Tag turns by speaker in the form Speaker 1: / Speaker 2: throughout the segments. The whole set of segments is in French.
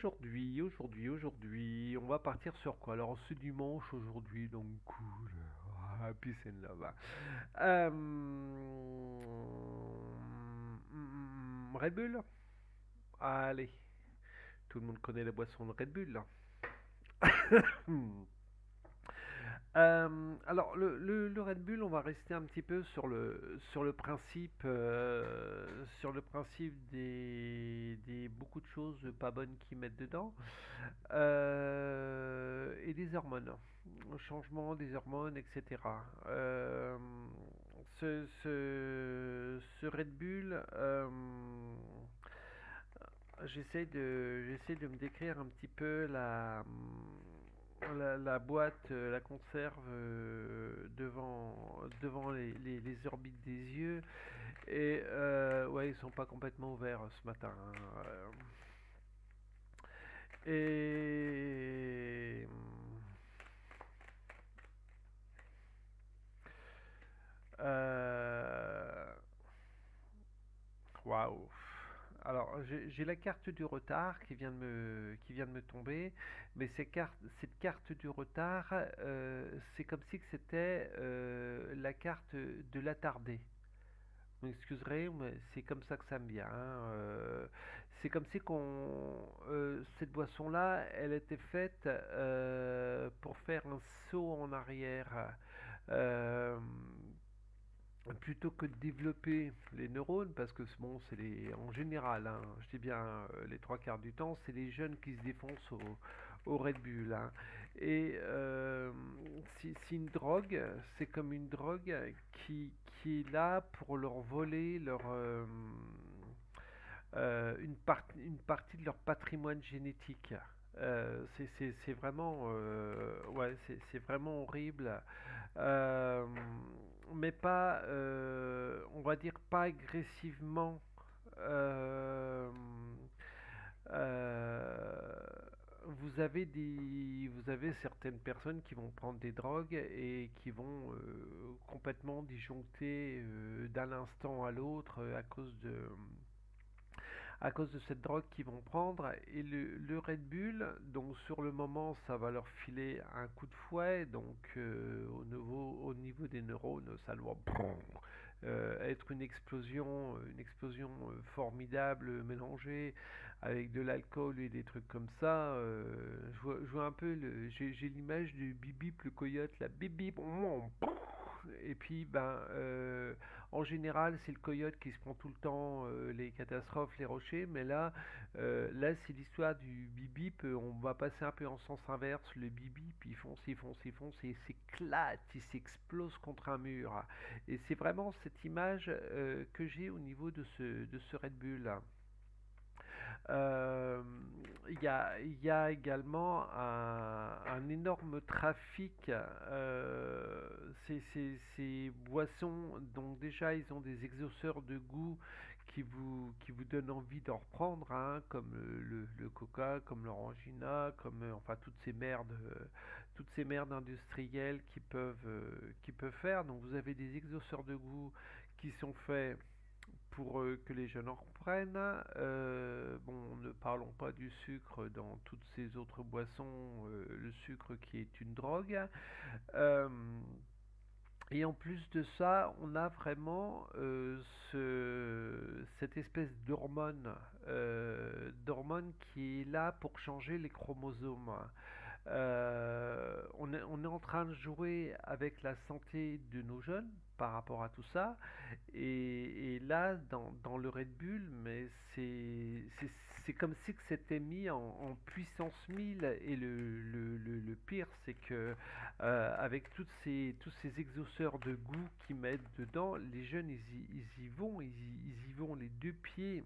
Speaker 1: aujourd'hui, on va partir sur quoi? Alors, c'est dimanche aujourd'hui, donc cool. Ah, peace and love, hein. Red Bull? Allez, tout le monde connaît la boisson de Red Bull, là. Hmm. Alors, le Red Bull, on va rester un petit peu sur le principe des beaucoup de choses pas bonnes qu'ils mettent dedans. Et des hormones, le changement des hormones, etc. Ce Red Bull, j'essaie de me décrire un petit peu la boîte, la conserve devant les orbites des yeux. Et ouais, ils sont pas complètement ouverts ce matin, hein. Et euh, waouh. Alors, j'ai la carte du retard qui vient de me tomber, mais cette carte du retard, c'est comme si que c'était la carte de l'attardé. Vous m'excuserez, mais c'est comme ça que ça me vient, hein. C'est comme si cette boisson-là, elle était faite pour faire un saut en arrière. Euh, Plutôt que de développer les neurones, parce que bon, en général, hein, je dis bien les trois quarts du temps, c'est les jeunes qui se défoncent au Red Bull, hein. Et c'est une drogue, c'est comme une drogue qui est là pour leur voler une partie de leur patrimoine génétique. C'est vraiment, ouais, c'est vraiment horrible. Euh, mais pas, on va dire pas agressivement. Euh, euh, vous avez certaines personnes qui vont prendre des drogues et qui vont complètement disjoncter d'un instant à l'autre à cause de cette drogue qu'ils vont prendre. Et le Red Bull, donc sur le moment, ça va leur filer un coup de fouet, donc au niveau des neurones, ça doit être une explosion formidable mélangée avec de l'alcool et des trucs comme ça. Je vois un peu, j'ai l'image du bip bip, le coyote, la bip bip, et puis en général, c'est le coyote qui se prend tout le temps les catastrophes, les rochers, mais là c'est l'histoire du bip bip. On va passer un peu en sens inverse. Le bip bip, il fonce, et il s'éclate, il s'explose contre un mur. Et c'est vraiment cette image que j'ai au niveau de ce Red Bull. Euh, il y a également un énorme trafic. Ces boissons, donc déjà, ils ont des exhausteurs de goût qui vous donnent envie d'en reprendre, hein, comme le Coca, comme l'Orangina, comme enfin toutes ces merdes industrielles qui peuvent faire. Donc vous avez des exhausteurs de goût qui sont faits pour que les jeunes en reprennent. Bon, ne parlons pas du sucre dans toutes ces autres boissons, le sucre qui est une drogue. Euh, et en plus de ça, on a vraiment cette espèce d'hormone qui est là pour changer les chromosomes. On est en train de jouer avec la santé de nos jeunes par rapport à tout ça. Et là, dans le Red Bull, mais c'est comme si que c'était mis en puissance 1000. Et le pire, c'est que avec tous ces exhausteurs de goût qu'ils mettent dedans, les jeunes, ils y vont, ils y vont les deux pieds.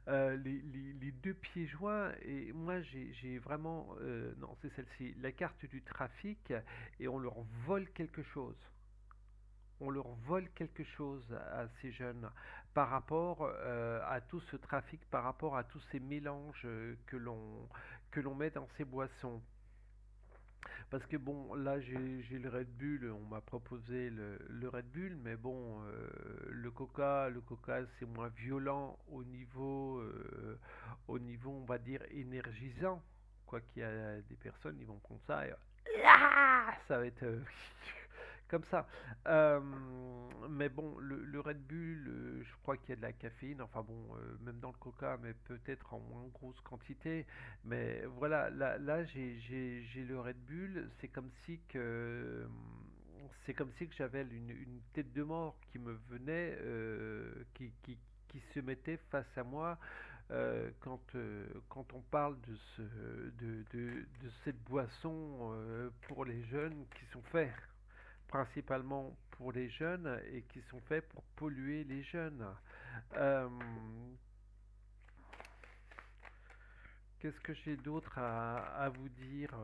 Speaker 1: Les deux pieds joints. Et moi j'ai vraiment non, c'est celle-ci, la carte du trafic. Et on leur vole quelque chose, on leur vole quelque chose à ces jeunes par rapport à tout ce trafic, par rapport à tous ces mélanges que l'on met dans ces boissons. Parce que bon, là j'ai le Red Bull, on m'a proposé le Red Bull, mais bon, le Coca c'est moins violent au niveau on va dire énergisant. Quoi qu'il y a des personnes, ils vont prendre ça et ça va être comme ça. Euh, mais bon, le Red Bull, je crois qu'il y a de la caféine, enfin bon, même dans le Coca, mais peut-être en moins grosse quantité. Mais voilà, là j'ai le Red Bull, c'est comme si que j'avais une tête de mort qui me venait, qui se mettait face à moi quand on parle de cette boisson pour les jeunes qui sont faits principalement pour les jeunes et qui sont faits pour polluer les jeunes. Euh, Qu'est-ce que j'ai d'autre à vous dire?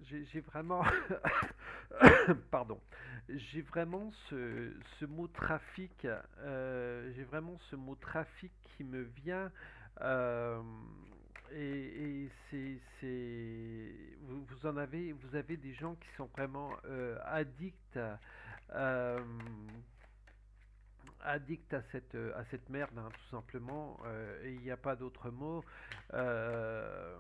Speaker 1: J'ai vraiment, pardon, j'ai vraiment ce mot trafic, qui me vient, euh, et vous avez des gens qui sont vraiment addicts. euh, Addict à cette merde, hein, tout simplement, et il n'y a pas d'autre mot. Euh,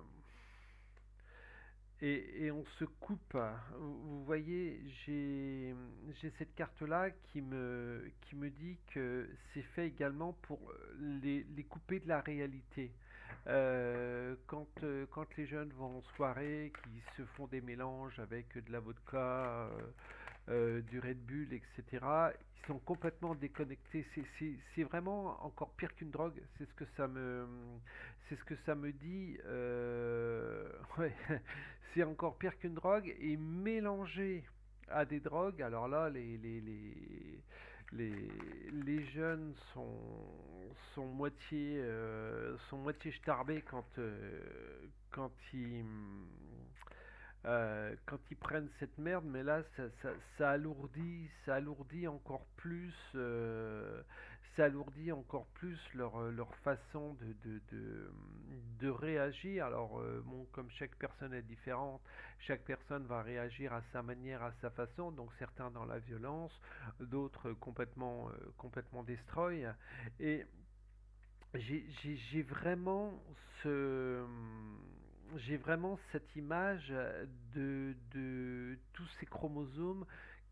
Speaker 1: et on se coupe. Vous voyez, j'ai cette carte-là qui me dit que c'est fait également pour les couper de la réalité. Quand les jeunes vont en soirée, qui se font des mélanges avec de la vodka, du Red Bull, etc. Ils sont complètement déconnectés. C'est vraiment encore pire qu'une drogue. C'est ce que ça me dit. Ouais, c'est encore pire qu'une drogue et mélangé à des drogues. Alors là, les jeunes sont moitié starbés quand ils prennent cette merde, mais là, ça alourdit encore plus leur façon de réagir. Alors, bon, comme chaque personne est différente, chaque personne va réagir à sa manière, à sa façon. Donc, certains dans la violence, d'autres complètement destroy. Et j'ai ce, j'ai vraiment cette image de tous ces chromosomes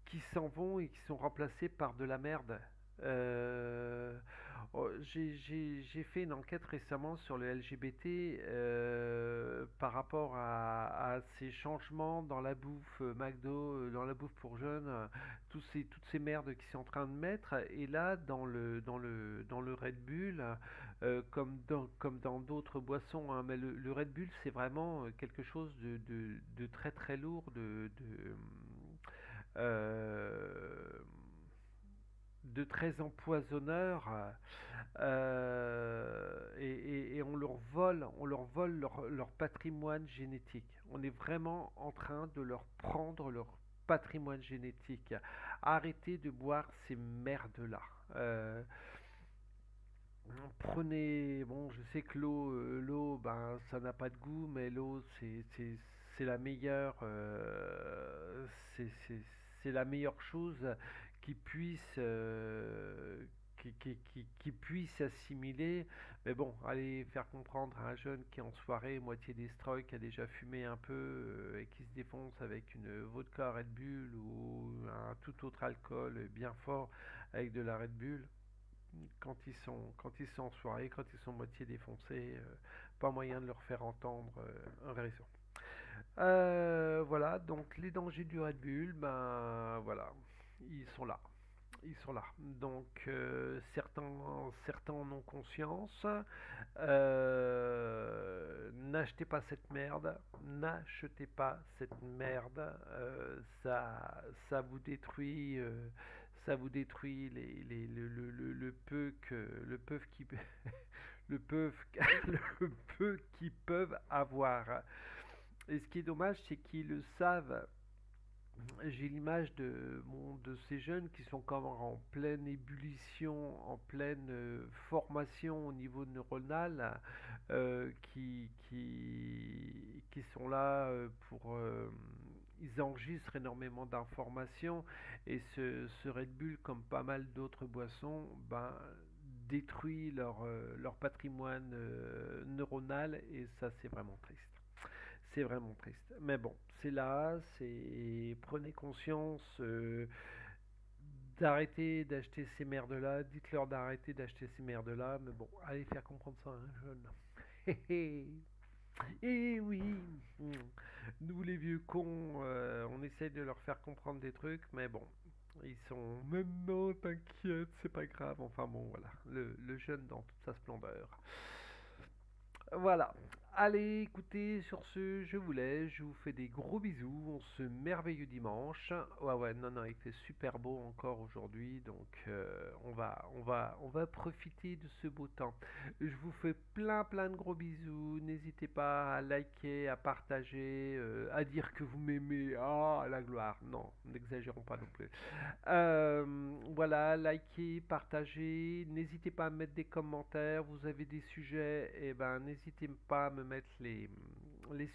Speaker 1: qui s'en vont et qui sont remplacés par de la merde. Euh, j'ai fait une enquête récemment sur le LGBT par rapport à ces changements dans la bouffe McDo, dans la bouffe pour jeunes, toutes ces merdes qui sont en train de mettre. Et là, dans le Red Bull, comme dans d'autres boissons, hein, mais le Red Bull, c'est vraiment quelque chose de très très lourd, euh, de très empoisonneur, et on leur vole leur patrimoine génétique. On est vraiment en train de leur prendre leur patrimoine génétique. Arrêtez de boire ces merdes-là. Euh, Prenez, bon, je sais que l'eau, ben, ça n'a pas de goût, mais l'eau, c'est la meilleure, c'est la meilleure chose qui puisse, qui puisse assimiler. Mais bon, allez faire comprendre à un jeune qui est en soirée, moitié destroy, qui a déjà fumé un peu, et qui se défonce avec une vodka Red Bull ou un tout autre alcool bien fort avec de la Red Bull, quand ils sont en soirée, quand ils sont moitié défoncés, pas moyen de leur faire entendre un raison. Voilà, donc les dangers du Red Bull, ben voilà, ils sont là. Ils sont là. Donc certains en ont conscience. N'achetez pas cette merde. N'achetez pas cette merde. Ça vous détruit. Ça vous détruit le peu le peu, le peu qu'ils peuvent avoir. Et ce qui est dommage, c'est qu'ils le savent. J'ai l'image de ces jeunes qui sont comme en pleine ébullition, en pleine formation au niveau neuronal, qui sont là ils enregistrent énormément d'informations et ce Red Bull, comme pas mal d'autres boissons, ben, détruit leur patrimoine neuronal et ça c'est vraiment triste. C'est vraiment triste. Mais bon, c'est là, c'est prenez conscience d'arrêter d'acheter ces merdes-là, dites-leur d'arrêter d'acheter ces merdes-là, mais bon, allez faire comprendre ça à un jeune. Hé hé. Et oui, mm. Nous les vieux cons, on essaye de leur faire comprendre des trucs, mais bon, ils sont maintenant, t'inquiète, c'est pas grave. Enfin bon, voilà, le jeune dans toute sa splendeur. Voilà. Allez, écoutez, sur ce, je vous laisse, je vous fais des gros bisous, on se merveilleux dimanche. Ouais, ouais, non, non, il fait super beau encore aujourd'hui, donc on va profiter de ce beau temps. Je vous fais plein, plein de gros bisous. N'hésitez pas à liker, à partager, à dire que vous m'aimez. Ah, la gloire. Non, n'exagérons pas non plus. Voilà, likez, partagez. N'hésitez pas à mettre des commentaires. Vous avez des sujets, et ben n'hésitez pas à me mettre les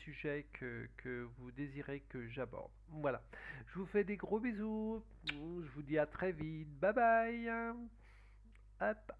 Speaker 1: sujets que vous désirez que j'aborde. Voilà. Je vous fais des gros bisous. Je vous dis à très vite. Bye bye. Hop.